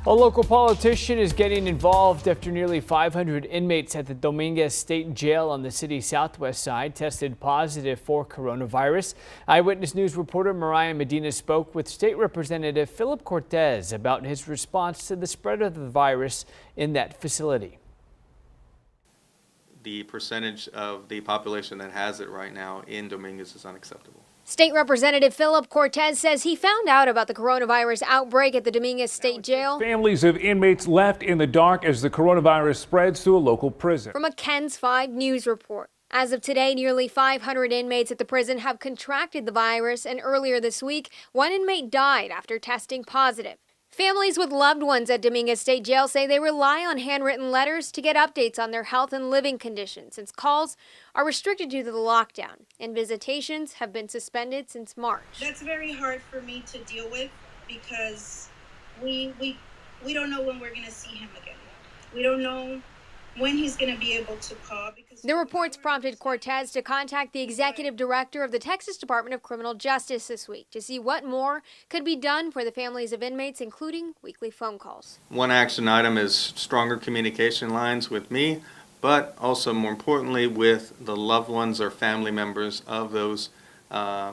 A local politician is getting involved after nearly 500 inmates at the Dominguez State Jail on the city's southwest side tested positive for coronavirus. Eyewitness News reporter Mariah Medina spoke with State Representative Philip Cortez about his response to the spread of the virus in that facility. The percentage of the population that has it right now in Dominguez is unacceptable. State Representative Philip Cortez says he found out about the coronavirus outbreak at the Dominguez State Jail. Families of inmates left in the dark as the coronavirus spreads to a local prison. From a KENS 5 News report. As of today, nearly 500 inmates at the prison have contracted the virus, and earlier this week, one inmate died after testing positive. Families with loved ones at Dominguez State Jail say they rely on handwritten letters to get updates on their health and living conditions, since calls are restricted due to the lockdown, and visitations have been suspended since March. That's very hard for me to deal with because we don't know when we're going to see him again. We don't know when he's going to be able to call. The reports prompted Cortez to contact the executive director of the Texas Department of Criminal Justice this week to see what more could be done for the families of inmates, including weekly phone calls. One action item is stronger communication lines with me, but also more importantly with the loved ones or family members of those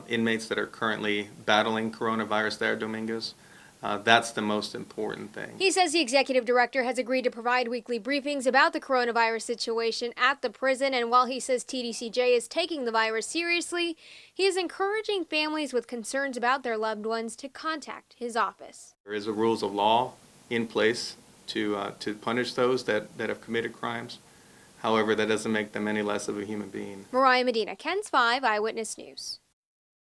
inmates that are currently battling coronavirus there at Dominguez. That's the most important thing. He says the executive director has agreed to provide weekly briefings about the coronavirus situation at the prison, and while he says TDCJ is taking the virus seriously, he is encouraging families with concerns about their loved ones to contact his office. There is a rules of law in place to punish those that have committed crimes. However, that doesn't make them any less of a human being. Mariah Medina, KENS 5 Eyewitness News.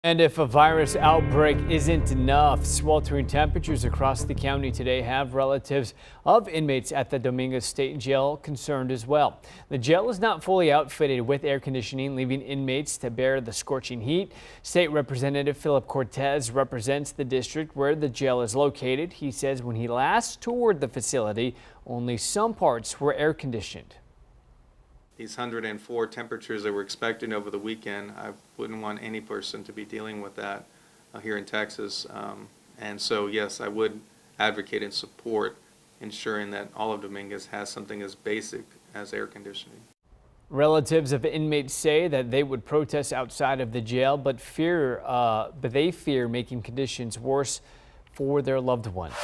And if a virus outbreak isn't enough, sweltering temperatures across the county today have relatives of inmates at the Dominguez State Jail concerned as well. The jail is not fully outfitted with air conditioning, leaving inmates to bear the scorching heat. State Representative Philip Cortez represents the district where the jail is located. He says when he last toured the facility, only some parts were air conditioned. These 104 temperatures that we're expecting over the weekend, I wouldn't want any person to be dealing with that here in Texas. And so, yes, I would advocate and support ensuring that all of Dominguez has something as basic as air conditioning. Relatives of inmates say that they would protest outside of the jail, but they fear making conditions worse for their loved ones.